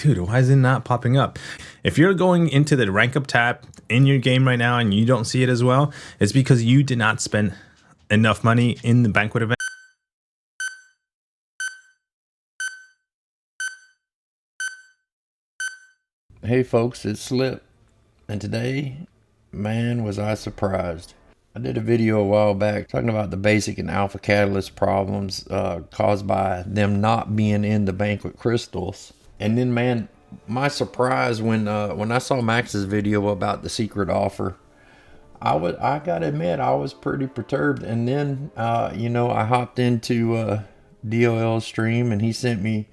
dude, why is it not popping up? If you're going into the rank up tab in your game right now and you don't see it as well, it's because you did not spend enough money in the banquet event. Hey folks, it's Slip, and today, man, was I surprised. I did a video a while back talking about the basic and alpha catalyst problems caused by them not being in the banquet crystals. And then, man, my surprise when I saw Max's video about the secret offer, I gotta admit I was pretty perturbed. And then I hopped into DOL's stream and he sent me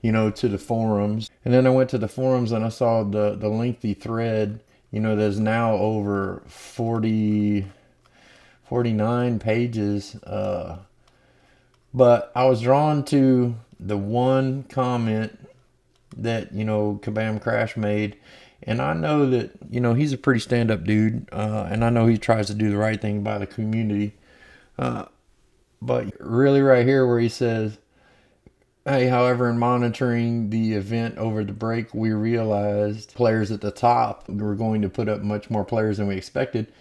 to the forums. And then I went to the forums and I saw the lengthy thread, there's now over 49 pages. But I was drawn to the one comment that, Kabam Crash made. And I know that, he's a pretty stand-up dude. And I know he tries to do the right thing by the community. But really right here where he says, hey, however, in monitoring the event over the break, we realized players at the top were going to put up much more players than we expected.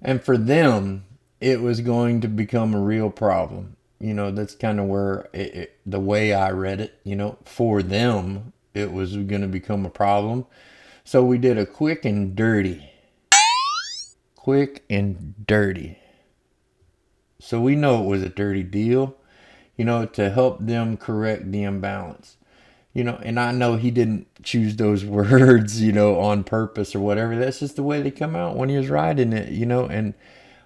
And for them, it was going to become a real problem. That's kind of where the way I read it, for them, it was going to become a problem. So we did a quick and dirty. Quick and dirty. So we know it was a dirty deal, to help them correct the imbalance. And I know he didn't choose those words, on purpose or whatever. That's just the way they come out when he was writing it, and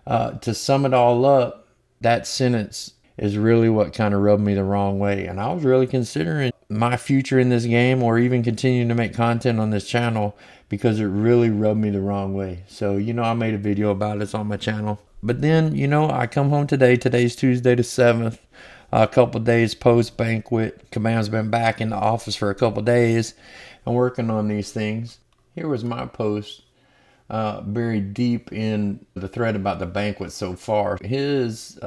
to sum it all up, that sentence is really what kind of rubbed me the wrong way. And I was really considering my future in this game or even continuing to make content on this channel because it really rubbed me the wrong way. So, I made a video about it. It's on my channel. But then, I come home today. Today's Tuesday the 7th. A couple days post banquet. Kabam's been back in the office for a couple days and working on these things. Here was my post buried deep in the thread about the banquet so far. His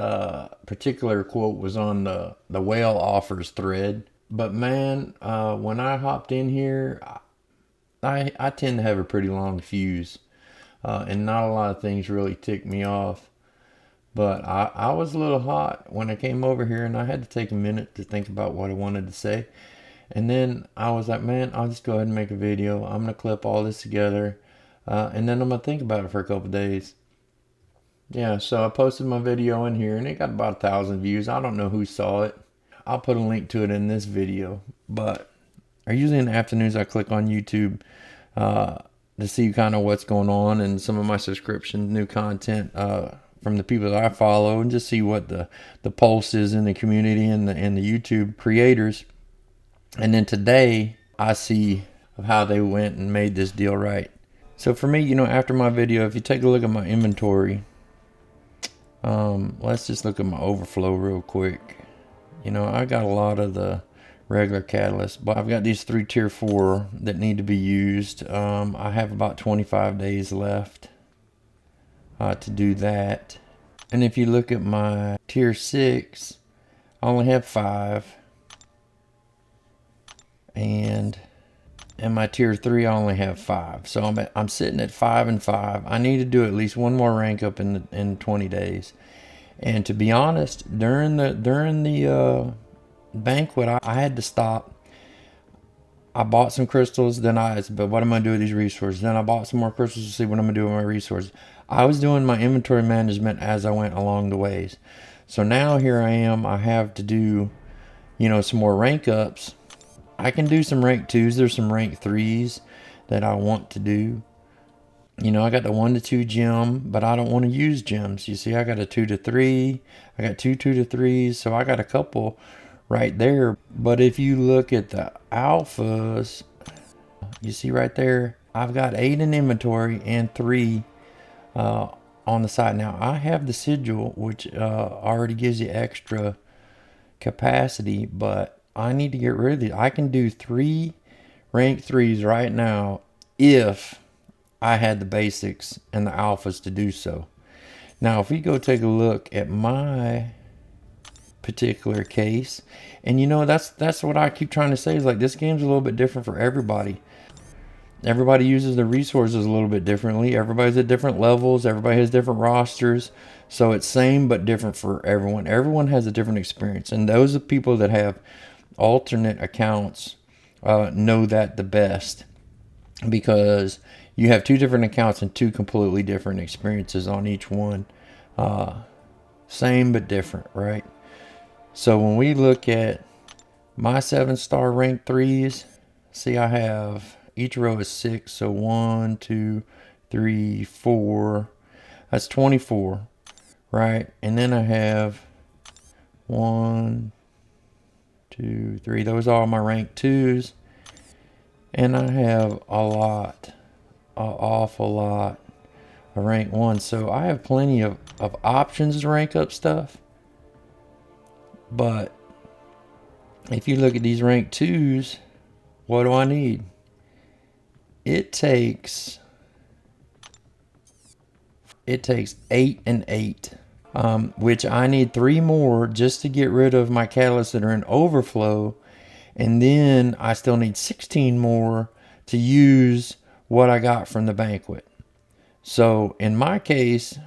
particular quote was on the whale offers thread. But man, when I hopped in here, I tend to have a pretty long fuse. And not a lot of things really tick me off. But I was a little hot when I came over here and I had to take a minute to think about what I wanted to say. And then I was like, man, I'll just go ahead and make a video. I'm going to clip all this together. And then I'm going to think about it for a couple days. Yeah, so I posted my video in here and it got about 1,000 views. I don't know who saw it. I'll put a link to it in this video. But usually in the afternoons I click on YouTube to see kind of what's going on and some of my subscriptions, new content from the people that I follow, and just see what the pulse is in the community and the YouTube creators. And then today I see how they went and made this deal right. So for me, after my video, if you take a look at my inventory, let's just look at my overflow real quick. I got a lot of the regular catalysts, but I've got these 3 tier 4 that need to be used. I have about 25 days left to do that. And if you look at my tier 6, I only have 5. And my tier 3, I only have 5. So I'm sitting at 5 and 5. I need to do at least one more rank up in 20 days. And to be honest, during the banquet, I had to stop. I bought some crystals, but what am I going to do with these resources? Then I bought some more crystals to see what I'm going to do with my resources. I was doing my inventory management as I went along the ways. So now here I am. I have to do, some more rank ups. I can do some rank 2s. There's some rank 3s that I want to do. I got the 1 to 2 gem, but I don't want to use gems. You see, I got a 2 to 3. I got 2 to 3s. So I got a couple right there. But if you look at the alphas, you see right there, I've got 8 in inventory and 3 on the side. Now I have the sigil, which already gives you extra capacity, but I need to get rid of these. I can do 3 rank 3s right now if I had the basics and the alphas to do so. Now if we go take a look at my particular case. And you know, that's what I keep trying to say is like this game's a little bit different for everybody. Everybody uses the resources a little bit differently. Everybody's at different levels. Everybody has different rosters. So it's same but different for everyone. Everyone has a different experience. And those are people that have alternate accounts know that the best, because you have two different accounts and two completely different experiences on each one. Same but different, right? So when we look at my 7-star rank 3s, see I have, each row is 6, so 1, 2, 3, 4, that's 24, right? And then I have 1, 2, 3, those are all my rank 2s, and I have a lot, an awful lot of rank 1, so I have plenty of options to rank up stuff. But if you look at these rank 2s, what do I need? It takes 8 and 8, which I need 3 more just to get rid of my catalysts that are in overflow, and then I still need 16 more to use what I got from the banquet. So in my case,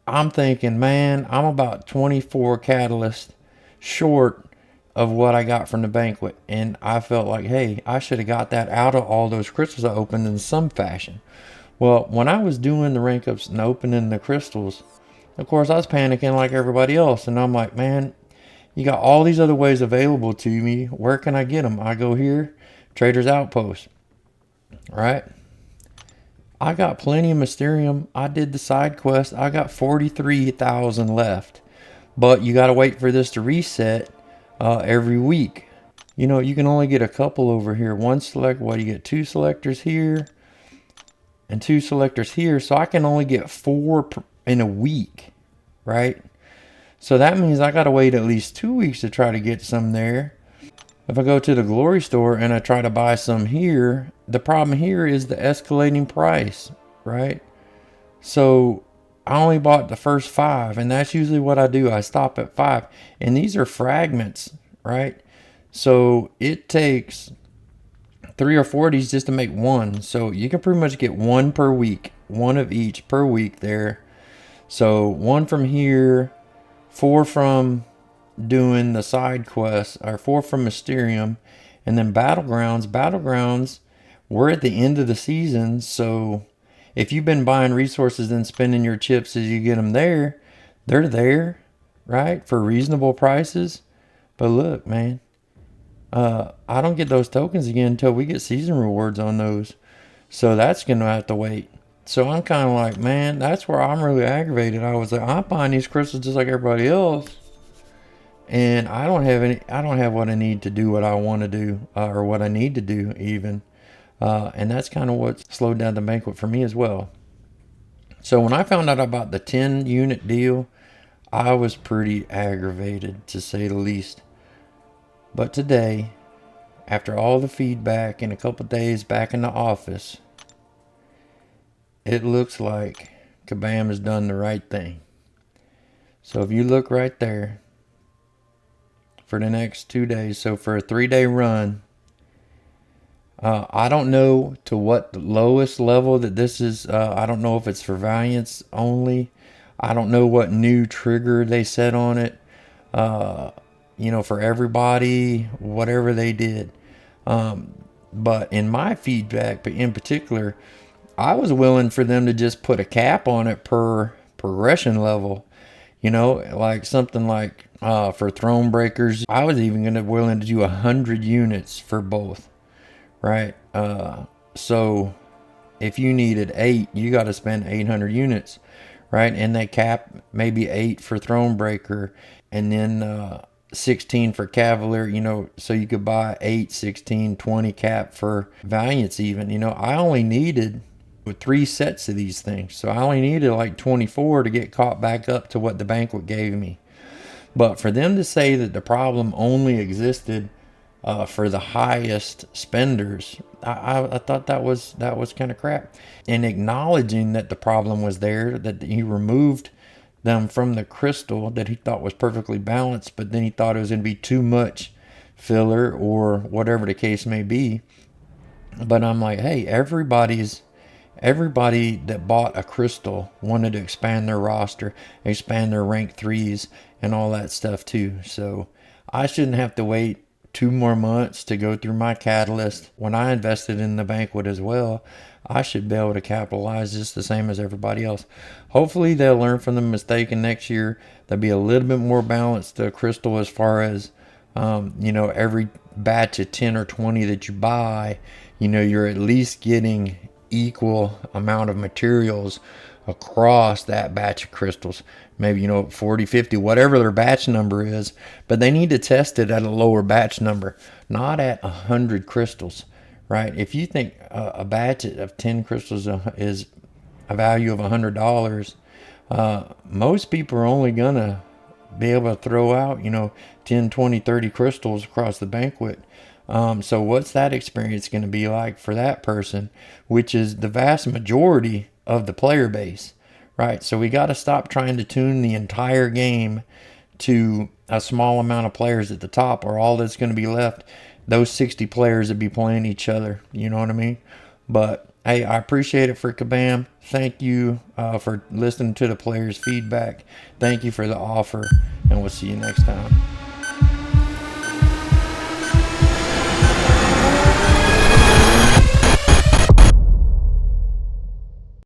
I'm thinking, man, I'm about 24 catalysts short of what I got from the banquet. And I felt like, hey, I should have got that out of all those crystals I opened in some fashion. Well, when I was doing the rank ups and opening the crystals, of course, I was panicking like everybody else. And I'm like, man, you got all these other ways available to me. Where can I get them? I go here, Trader's Outpost, right? I got plenty of Mysterium. I did the side quest. I got 43,000 left. But you got to wait for this to reset every week. You know, you can only get a couple over here. One select, what, you get 2 selectors here and 2 selectors here. So I can only get 4 in a week, right? So that means I got to wait at least 2 weeks to try to get some there. If I go to the Glory Store and I try to buy some here, the problem here is the escalating price, right? So I only bought the first 5, and that's usually what I do. I stop at 5, and these are fragments, right? So it takes 3 or 4 of these just to make one. So you can pretty much get 1 per week, 1 of each per week there. So 1 from here, 4 from doing the side quests, or 4 from Mysterium, and then Battlegrounds, we're at the end of the season, so if you've been buying resources and spending your chips as you get them there, they're there, right, for reasonable prices. But look, man, I don't get those tokens again until we get season rewards on those, so that's gonna have to wait. So I'm kind of like, man, that's where I'm really aggravated. I was like, I'm buying these crystals just like everybody else, and I don't have what I need to do what I want to do, or what I need to do even. And that's kind of what slowed down the banquet for me as well. So when I found out about the 10 unit deal, I was pretty aggravated, to say the least. But today, after all the feedback and a couple days back in the office, it looks like Kabam has done the right thing. So if you look right there, for the next 2 days, so for a 3-day run, I don't know to what the lowest level that this is. I don't know if it's for Valiants only. I don't know what new trigger they set on it. You know, for everybody, whatever they did. But in my feedback, in particular, I was willing for them to just put a cap on it per progression level. You know, like something like for Throne Breakers, I was even going to willing to do 100 units for both. Right, so if you needed 8, you got to spend 800 units, right? And they cap maybe 8 for Thronebreaker, and then 16 for Cavalier, you know, so you could buy 8, 16, 20 cap for Valiants even. You know, I only needed 3 sets of these things, so I only needed like 24 to get caught back up to what the banquet gave me. But for them to say that the problem only existed for the highest spenders, I thought that was kind of crap. And acknowledging that the problem was there, that he removed them from the crystal that he thought was perfectly balanced, but then he thought it was going to be too much filler or whatever the case may be. But I'm like, hey, everybody that bought a crystal wanted to expand their roster, expand their rank threes, and all that stuff too. So I shouldn't have to wait 2 more months to go through my catalyst. When I invested in the banquet as well, I should be able to capitalize just the same as everybody else. Hopefully they'll learn from the mistake, and next year they'll be a little bit more balanced to crystal as far as every batch of 10 or 20 that you buy, you're at least getting equal amount of materials across that batch of crystals. Maybe 40, 50, whatever their batch number is, but they need to test it at a lower batch number, not at 100 crystals, right? If you think a batch of 10 crystals is a value of $100, most people are only gonna be able to throw out 10, 20, 30 crystals across the banquet. So what's that experience going to be like for that person, which is the vast majority of the player base, right? So we got to stop trying to tune the entire game to a small amount of players at the top, or all that's going to be left, those 60 players that be playing each other. You know what I mean? But hey, I appreciate it for Kabam. Thank you for listening to the players' feedback. Thank you for the offer, and we'll see you next time.